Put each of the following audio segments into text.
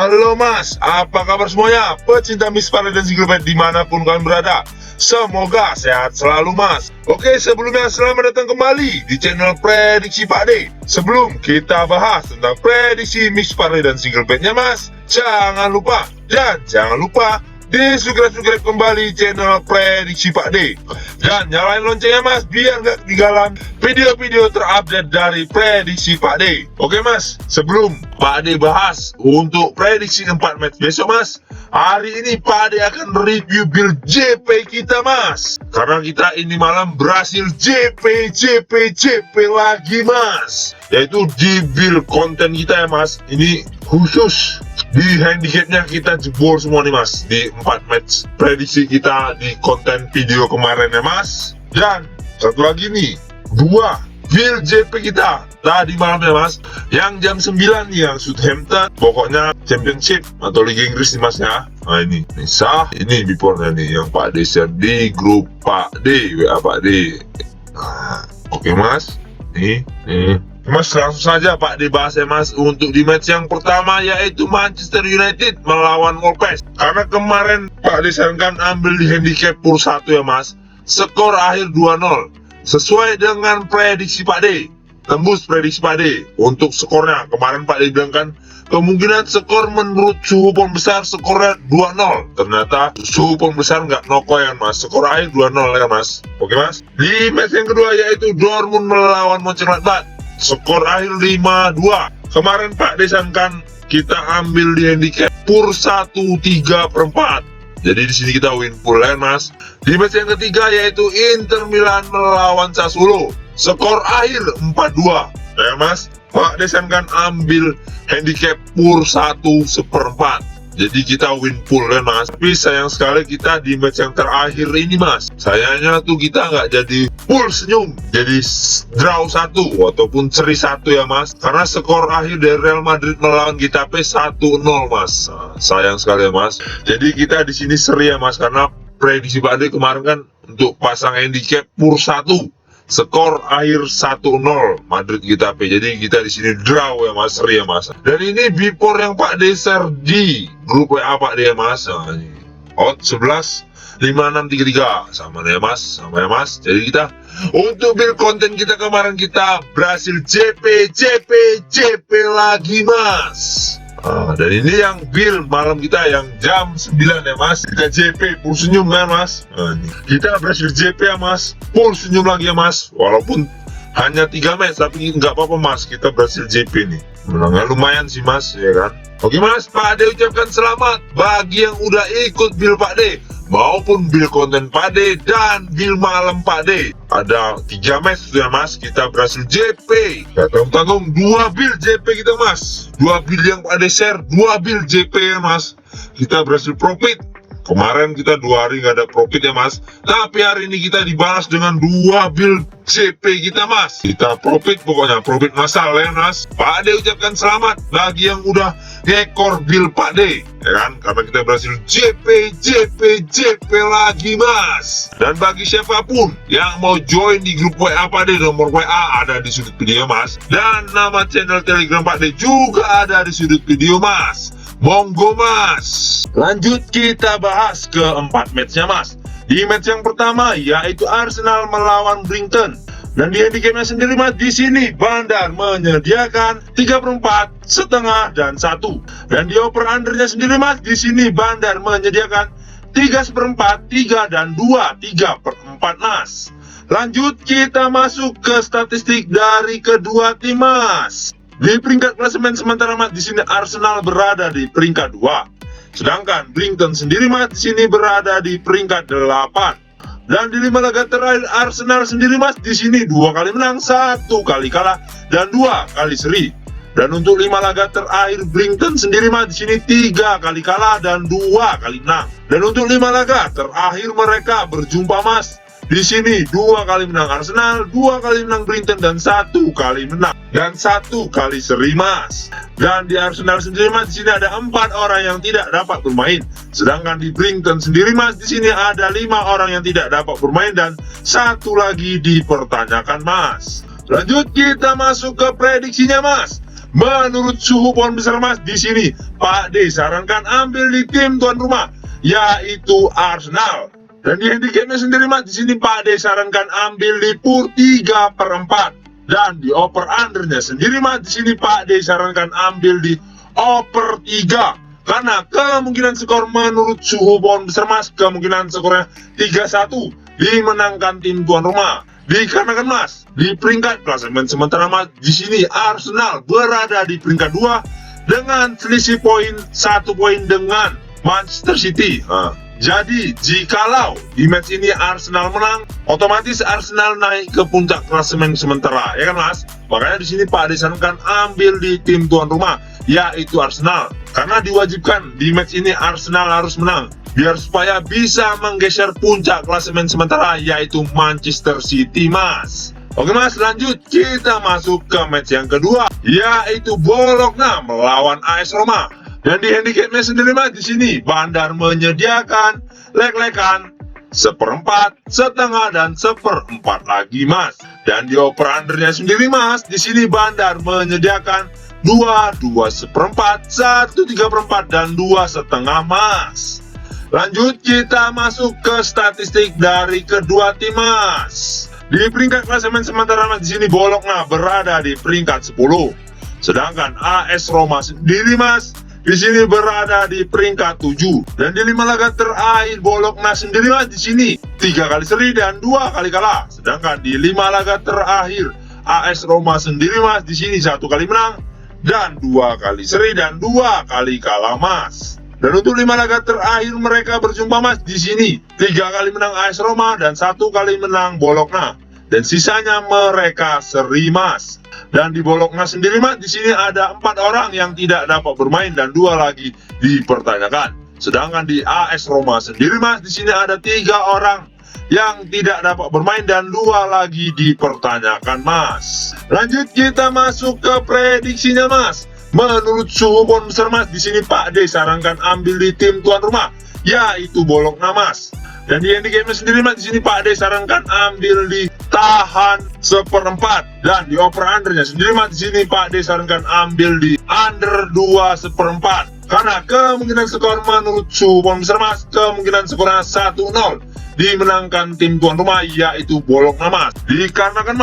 Halo Mas, apa kabar semuanya? Pecinta Miss Parade dan Single Bed dimanapun kalian berada, semoga sehat selalu Mas. Oke, sebelumnya selamat datang kembali di channel Prediksi Pak D. Sebelum kita bahas tentang prediksi Miss Parade dan Single Bednya Mas, jangan lupa di-subscribe kembali channel Prediksi Pak D. Dan nyalain loncengnya Mas, biar gak ketinggalan video-video terupdate dari Prediksi Pak D. Oke Mas, sebelum Pak D bahas untuk prediksi 4 match besok Mas, hari ini Pak D akan review build JP kita Mas. Karena kita ini malam berhasil JP lagi Mas. Yaitu di build konten kita ya Mas. Ini khusus di handicapnya kita jebol semua nih Mas, di 4 match prediksi kita di konten video kemarin ya Mas. Dan satu lagi nih, 2 build JP kita tadi malam ya Mas, yang jam 9 nih, yang Southampton, pokoknya Championship atau Liga Inggris nih Mas ya. Nah ini sah, ini before-nya nih yang Pak D share di grup Pak D, WA Pak D. Nah, oke Mas, nih Mas, langsung saja Pak dibahas ya Mas untuk di match yang pertama, yaitu Manchester United melawan Wolves. Karena kemarin Pak disarankan ambil di handicap pur 1 ya Mas, skor akhir 2-0 sesuai dengan prediksi Pak D, tembus prediksi Pak D untuk skornya. Kemarin Pak D bilang kan kemungkinan skor menurut suhu pon besar skornya 2-0, ternyata suhu pon besar nggak noko ya Mas, skor akhir 2-0 ya Mas. Oke Mas, di match yang kedua yaitu Dortmund melawan Mönchengladbach, skor akhir 5-2. Kemarin Pak disarankan kita ambil di handicap pur 1/3/4. Jadi di sini kita win full ya Mas. Di match yang ketiga yaitu Inter Milan melawan Sassuolo, skor akhir 4-2 ya Mas. Pak disarankan ambil handicap pur 1/4. Jadi kita win full ya Mas. Tapi sayang sekali kita di match yang terakhir ini Mas, sayangnya tuh kita nggak jadi full senyum, jadi draw 1 ataupun seri 1 ya Mas. Karena skor akhir dari Real Madrid melawan Getafe 1-0 Mas. Nah, sayang sekali ya Mas. Jadi kita di sini seri ya Mas, karena prediksi Pak D kemarin kan untuk pasang handicap pur 1, skor akhir 1-0 Madrid Getafe. Jadi kita di sini draw ya Mas, seri ya Mas. Dan ini before yang Pak D share di grup WA Pak D ya Mas. Nah, ini out 11-5633 sama ya Mas, sama ya Mas. Jadi kita untuk build konten kita kemarin kita berhasil JP lagi Mas. Nah, dan ini yang build malam kita yang jam 9 ya Mas, kita JP full senyum kan Mas. Nah, ini kita berhasil JP ya Mas, full senyum lagi ya Mas. Walaupun hanya 3 match tapi nggak apa-apa Mas, kita berhasil JP nih. Menangnya lumayan sih Mas ya kan. Oke Mas, Pak D ucapkan selamat bagi yang udah ikut build Pak D maupun build konten Pak D dan build malam Pak D. Ada 3 match ya Mas, kita berhasil JP. Gak tanggung-tanggung 2 build JP kita Mas, 2 build yang Pak D share, 2 build JP ya Mas. Kita berhasil profit. Kemarin kita 2 hari nggak ada profit ya Mas, tapi hari ini kita dibalas dengan 2 build JP kita Mas. Kita profit, pokoknya profit massal ya Mas. Pak D ucapkan selamat bagi yang udah ngekor build Pak D ya kan, karena kita berhasil JP lagi Mas. Dan bagi siapapun yang mau join di grup WA Pak D, nomor WA ada di sudut video Mas, dan nama channel Telegram Pak D juga ada di sudut video Mas. Monggo Mas. Lanjut kita bahas ke 4 matchnya Mas. Di match yang pertama yaitu Arsenal melawan Brighton. Dan di handicapnya sendiri Mas, di sini Bandar menyediakan 3/4, setengah dan 1. Dan di over undernya sendiri Mas, di sini Bandar menyediakan 3/4, 3 dan 2, 3/4 Mas. Lanjut kita masuk ke statistik dari kedua tim Mas. Di peringkat klasemen sementara Mas, di sini Arsenal berada di peringkat 2. Sedangkan Brighton sendiri Mas, di sini berada di peringkat 8. Dan di 5 laga terakhir Arsenal sendiri Mas, di sini 2 kali menang, 1 kali kalah dan 2 kali seri. Dan untuk 5 laga terakhir Brighton sendiri Mas, di sini 3 kali kalah dan 2 kali menang. Dan untuk 5 laga terakhir mereka berjumpa Mas, di sini 2 kali menang Arsenal, 2 kali menang Brighton, dan 1 kali menang dan 1 kali seri Mas. Dan di Arsenal sendiri Mas, di sini ada 4 orang yang tidak dapat bermain. Sedangkan di Brighton sendiri Mas, di sini ada 5 orang yang tidak dapat bermain dan 1 lagi dipertanyakan Mas. Lanjut kita masuk ke prediksinya Mas. Menurut suhu pohon besar Mas, di sini Pak D sarankan ambil di tim tuan rumah, yaitu Arsenal. Dan di handicapnya sendiri Mas, di sini Pak D sarankan ambil di PUR 3/4. Dan di over undernya sendiri Mas, di sini Pak D sarankan ambil di over 3. Karena kemungkinan skor menurut suhu pohon besar Mas, kemungkinan skornya 3-1 dimenangkan tim tuan rumah. Dikarenakan Mas, di peringkat klasemen sementara Mas, di sini Arsenal berada di peringkat 2 dengan selisih poin 1 poin dengan Manchester City. Jadi jikalau di match ini Arsenal menang, otomatis Arsenal naik ke puncak klasemen sementara, ya kan Mas? Makanya di sini Pak disarankan ambil di tim tuan rumah, yaitu Arsenal. Karena diwajibkan di match ini Arsenal harus menang, biar supaya bisa menggeser puncak klasemen sementara, yaitu Manchester City Mas. Oke Mas, lanjut kita masuk ke match yang kedua, yaitu Bologna melawan AS Roma. Dan di handicapnya sendiri Mas, di sini Bandar menyediakan leg-legan 1/4, setengah dan 1/4 lagi Mas. Dan di over undernya sendiri Mas, di sini Bandar menyediakan 2, 2/4, 1 3/4 dan 2,5 Mas. Lanjut kita masuk ke statistik dari kedua tim Mas. Di peringkat klasemen sementara Mas, di sini Bologna berada di peringkat 10. Sedangkan AS Roma sendiri Mas, di sini berada di peringkat 7. Dan di 5 laga terakhir Bologna sendiri Mas, di sini 3 kali seri dan 2 kali kalah. Sedangkan di 5 laga terakhir AS Roma sendiri Mas, di sini 1 kali menang dan 2 kali seri dan 2 kali kalah Mas. Dan untuk 5 laga terakhir mereka berjumpa Mas, di sini 3 kali menang AS Roma dan 1 kali menang Bologna. Dan sisanya mereka seri Mas. Dan di Bologna sendiri Mas, di sini ada 4 orang yang tidak dapat bermain dan 2 lagi dipertanyakan. Sedangkan di AS Roma sendiri Mas, di sini ada 3 orang yang tidak dapat bermain dan 2 lagi dipertanyakan Mas. Lanjut kita masuk ke prediksinya Mas. Menurut suhu pohon besar Mas, di sini Pak D sarankan ambil di tim tuan rumah, yaitu Bologna Mas. Dan di handicapnya sendiri Mas, di sini Pak D sarankan ambil di tahan 1/4. Dan di over undernya sendiri Mas, di sini Pak D sarankan ambil di under 2/4. Karena kemungkinan skor menurut suhu pohon besar Mas, kemungkinan skornya 1-0 dimenangkan tim tuan rumah, yaitu Bologna Mas. Dikarenakan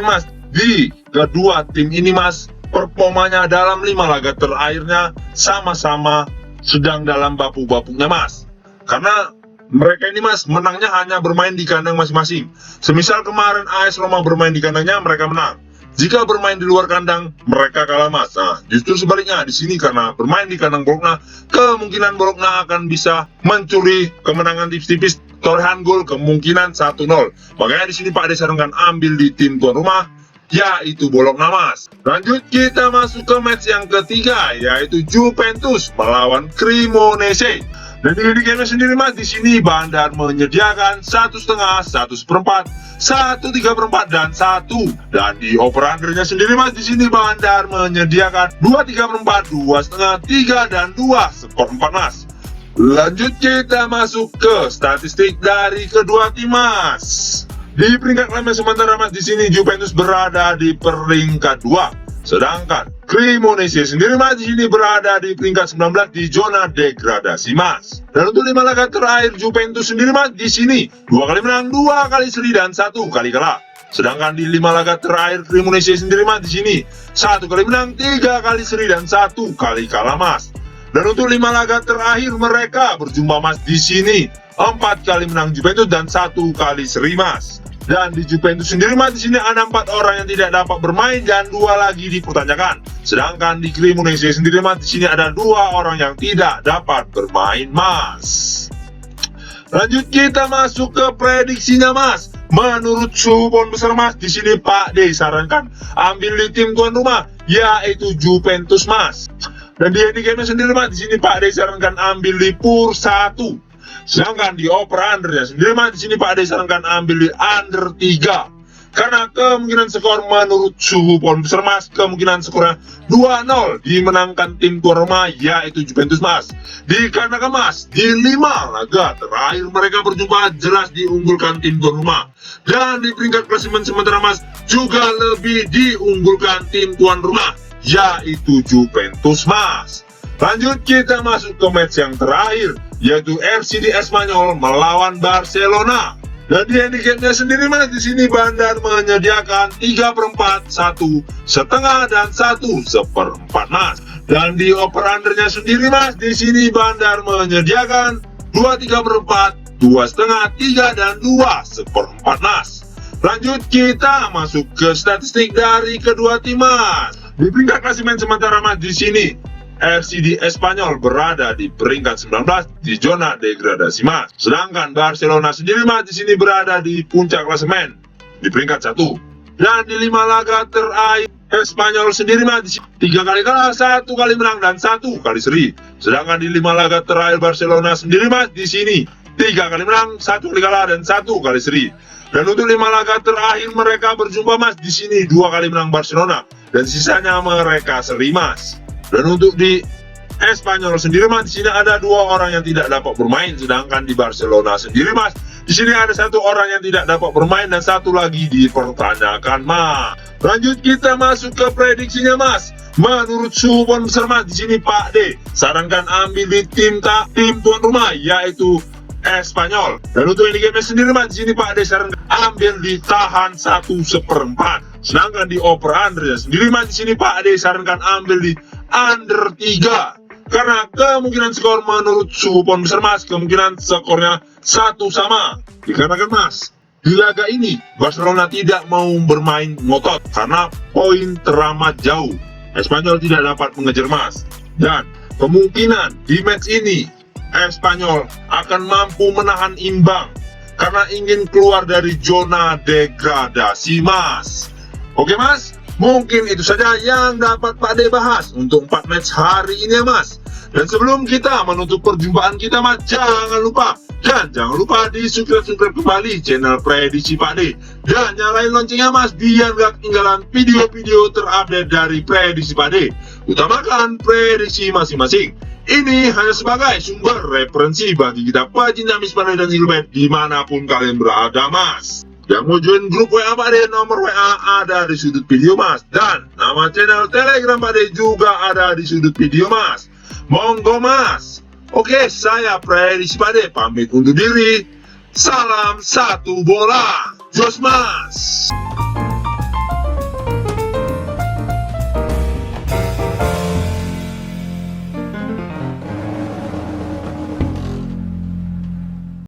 Mas, di kedua tim ini Mas, performanya dalam 5 laga terakhirnya sama-sama sedang dalam bapuk-bapuknya Mas. Karena mereka ini Mas, menangnya hanya bermain di kandang masing-masing. Semisal kemarin AS Roma bermain di kandangnya, mereka menang. Jika bermain di luar kandang, mereka kalah Mas. Nah, justru sebaliknya di sini karena bermain di kandang Bologna, kemungkinan Bologna akan bisa mencuri kemenangan tipis-tipis, torehan gol kemungkinan 1-0. Makanya di sini Pak disarankan ambil di tim tuan rumah, yaitu Bologna Mas. Lanjut kita masuk ke match yang ketiga, yaitu Juventus melawan Cremonese. Dan di handicapnya sendiri Mas, di sini Bandar menyediakan 1,5, 1/4, 1 3/4 dan 1. Dan di over undernya sendiri Mas, di sini Bandar menyediakan 2 3/4, 2,5, 3 dan 2,4 Mas. Lanjut kita masuk ke statistik dari kedua tim Mas. Di peringkat klasemen sementara Mas, di sini Juventus berada di peringkat 2. Sedangkan Cremonese sendiri Mas, di sini berada di peringkat 19 di zona degradasi Mas. Dan untuk 5 laga terakhir Juventus sendiri Mas, di sini 2 kali menang, 2 kali seri dan 1 kali kalah. Sedangkan di 5 laga terakhir Cremonese sendiri Mas, di sini 1 kali menang, 3 kali seri dan 1 kali kalah Mas. Dan untuk 5 laga terakhir mereka berjumpa Mas, di sini 4 kali menang Juventus dan 1 kali seri Mas. Dan di Juventus sendiri Mas, di sini ada 4 orang yang tidak dapat bermain dan 2 lagi dipertanyakan. Sedangkan di Cremonese sendiri Mas, di sini ada 2 orang yang tidak dapat bermain Mas. Lanjut kita masuk ke prediksinya Mas. Menurut suhu pohon besar Mas, di sini Pak D sarankan ambil di tim tuan rumah, yaitu Juventus Mas. Dan di handicapnya sendiri Mas, di sini Pak D sarankan ambil di PUR 1. Sedangkan di over undernya sendiri Mas, di sini Pak D sarankan ambil di under 3. Karena kemungkinan skor menurut suhu pohon besar Mas, kemungkinan skornya 2-0 dimenangkan tim tuan rumah, yaitu Juventus Mas. Dikarenakan Mas, di 5 laga terakhir mereka berjumpa jelas diunggulkan tim tuan rumah. Dan di peringkat klasemen sementara Mas, juga lebih diunggulkan tim tuan rumah, yaitu Juventus mas. Lanjut kita masuk ke match yang terakhir, yaitu FCD Espanyol melawan Barcelona. Dan di handicapnya sendiri mas, di sini Bandar menyediakan 3/4, 1,5 dan 1/4 mas. Dan di over-undernya sendiri mas, di sini Bandar menyediakan 2,3/4, 2,5, 3 dan 2/4 mas. Lanjut kita masuk ke statistik dari kedua tim mas. Di peringkat klasemen sementara mas, di sini FCD Espanyol berada di peringkat 19 di zona degradasi mas. Sedangkan Barcelona sendiri mas di sini berada di puncak klasemen di peringkat 1. Dan di 5 laga terakhir Espanyol sendiri mas di sini 3 kali kalah, 1 kali menang dan 1 kali seri. Sedangkan di 5 laga terakhir Barcelona sendiri mas di sini 3 kali menang, 1 kali kalah dan 1 kali seri. Dan untuk 5 laga terakhir mereka berjumpa mas di sini 2 kali menang Barcelona dan sisanya mereka seri mas. Dan untuk di Espanyol sendiri mas, di sini ada 2 orang yang tidak dapat bermain, sedangkan di Barcelona sendiri mas, di sini ada 1 orang yang tidak dapat bermain dan 1 lagi dipertanyakan mas. Lanjut kita masuk ke prediksinya mas. Menurut suhu besar mas, di sini Pak D sarankan ambil di tim tuan rumah yaitu Espanyol. Dan untuk handicapnya sendiri mas, di sini Pak D sarankan ambil di tahan 1/4. Sedangkan di over under sendiri mas, di sini Pak D sarankan ambil di under 3 karena kemungkinan skor menurut suhu pon besar mas, kemungkinan skornya 1 sama. Dikarenakan mas, di laga ini Barcelona tidak mau bermain ngotot karena poin teramat jauh. Espanyol tidak dapat mengejar mas, dan kemungkinan di match ini Espanyol akan mampu menahan imbang karena ingin keluar dari zona degradasi mas. Oke mas, mungkin itu saja yang dapat Pak D bahas untuk 4 match hari ini ya mas. Dan sebelum kita menutup perjumpaan kita mas, jangan lupa di subscribe kembali channel Prediksi Pak D dan nyalain loncengnya mas biar gak ketinggalan video-video terupdate dari Prediksi Pak D. Utamakan prediksi masing-masing. Ini hanya sebagai sumber referensi bagi kita pecinta Miss-Pandai dan Silbet dimanapun kalian berada mas. Yang mau join grup WA Pak D, nomor WA ada di sudut video mas. Dan nama channel Telegram Pak D juga ada di sudut video mas. Monggo mas. Oke, saya Prediksi Pak D pamit undur diri. Salam satu bola. Jos mas.